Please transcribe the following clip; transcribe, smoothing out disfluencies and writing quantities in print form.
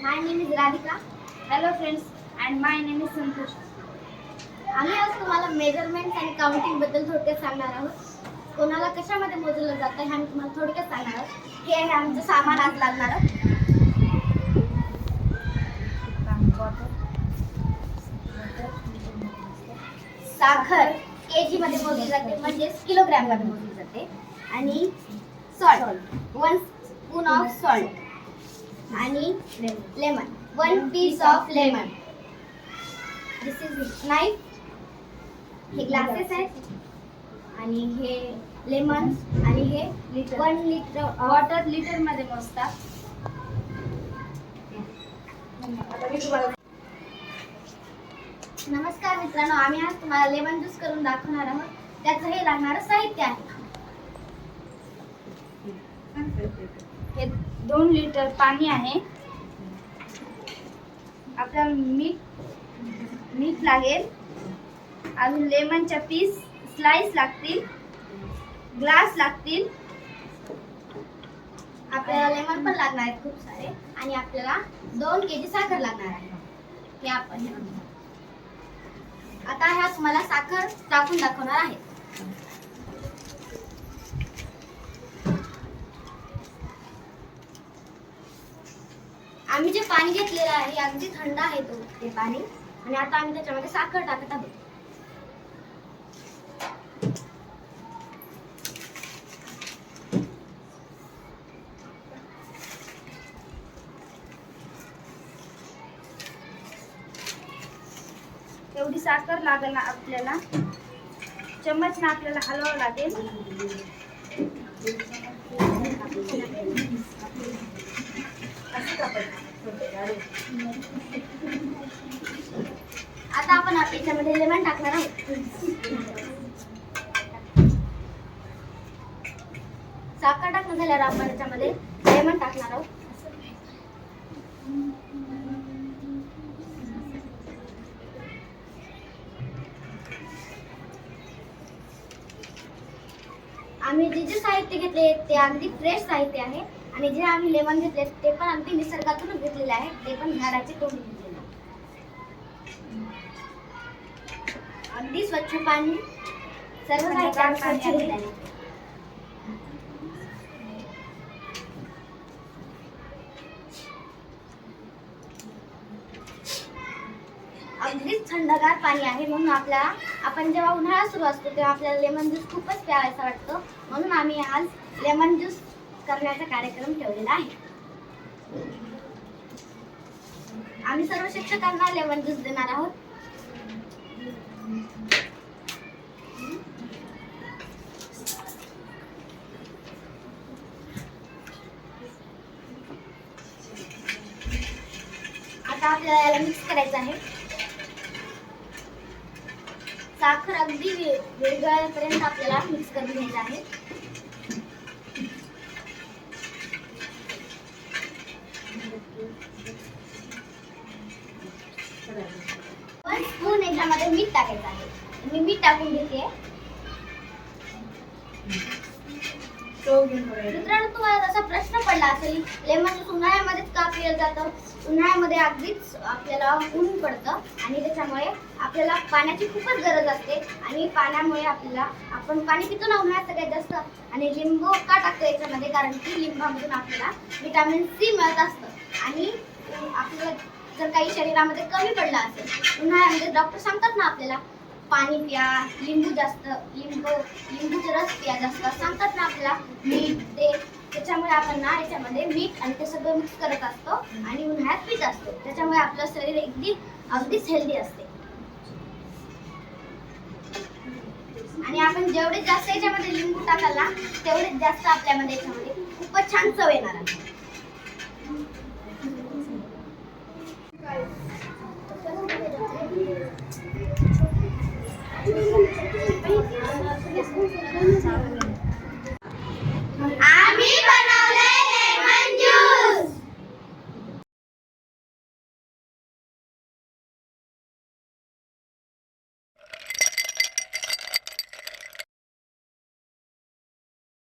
My name is Radhika. Hello friends, and my name is Santosh. आम्ही आज तुम्हाला measurement आणि काउंटिंग बद्दल थोडक्यात सांगणार आहोत. कोणाला कशामध्ये मोजलं जातं हे आम्ही तुम्हाला थोडक्यात सांगणार आहोत. हे आहे आमचं सामान आज लागणार. साखर केजी मध्ये मोजली जाते, म्हणजे किलोग्रॅम मध्ये मोजली जाते. आणि सॉल्ट 1 स्पून ऑफ सॉल्ट आणि lemon 1 piece of lemon. This is knife. हे ग्लासेस आहेत आणि हे लेमन आणि हे 1 लिटर वॉटर लिटर मध्ये मोजतात. नमस्कार मित्रांनो, आम्ही आज तुम्हाला लेमन ज्यूस करून दाखवणार आहोत. त्याचं हे लागणारं साहित्य आहे. हे 2 लिटर पाणी आहे. आपल्याला मीठ लागेल. अजून लेमनच्या पीस स्लाइस लागतील. ग्लास लागतील. आपल्याला लेमन पण लागणार आहेत खूप सारे. आणि आपल्याला 2 केजी साखर लागणार आहे. हे आपण आता ह्या तुम्हाला साखर टाकून दाखवणार आहे. आम्ही जे पाणी घेतलेलं आहे अगदी थंड आहे ते पाणी. आणि आता आम्ही त्याच्यामध्ये साखर टाकत आहोत. एवढी साखर लागेल ना आपल्याला. चम्मचने आपल्याला हलवावं लागेल. आता आपण याच्यामध्ये लेमन टाकणार आहोत. साखर टाकणं झाल्यावर आपण याच्यामध्ये लेमन टाकणार आहोत. आम्ही जे साहित्य घेतले ते अगदी फ्रेश साहित्य आहे. आणि जे आम्ही लेमन घेतले ते पण अगदी निसर्गातूनच घेतलेले आहे. ते पण झाडाचे तोडून घेतलेले आहे. अगदी स्वच्छ पाणी. सर्व साहित्य आम्ही स्वच्छ घेतलेले आहे. अगदीच थंडगार पाणी आहे. म्हणून आपण जेव्हा उन्हाळा सुरू असतो तेव्हा आपल्याला लेमन ज्यूस खूपच प्यावायचा वाटतो. म्हणून आम्ही आज लेमन ज्यूस करण्याचा कार्यक्रम ठेवलेला आहे. आम्ही सर्व शिक्षकांना लेमन ज्यूस देणार आहोत. आता आपल्याला याला मिक्स करायचं आहे. साखर अगदी विरघळेपर्यंत आपल्याला मिक्स करून घ्यायचं आहे. वन स्पून याच्यामध्ये मीठ टाकायचं आहे. मी मीठ टाकून घेते. मित्रांनो, तुम्हाला जसा प्रश्न पडला असेल लेमन ज्यूस उन्हाळ्यामध्येच का पिलं जातं. उन्हाळ्यामध्ये अगदीच आपल्याला ऊन पडतं आणि त्याच्यामुळे आपल्याला पाण्याची खूपच गरज असते. आणि पाण्यामुळे आपण पाणी पितो ना उन्हाळ्यात सगळ्यात जास्त. आणि लिंबू का टाकतो याच्यामध्ये, कारण की लिंबामधून आपल्याला व्हिटॅमिन सी मिळत असतं. आणि आपल्याला जर काही शरीरामध्ये कमी पडलं असेल उन्हाळ्यामध्ये, डॉक्टर सांगतात ना आपल्याला पाणी प्या, लिंबूचा रस प्या जास्त सांगतात ना आपल्याला. मीठ ते त्याच्यामुळे आपण ना याच्यामध्ये मीठ आणि ते सगळं मिक्स करत असतो आणि उन्हाळ्यात पीत असतो. त्याच्यामुळे आपलं शरीर अगदीच हेल्दी असते. आणि आपण जेवढे जास्त याच्यामध्ये लिंबू टाकाल ना तेवढेच जास्त आपल्यामध्ये याच्यामध्ये खूपच छान चव येणार आहे. चालेल.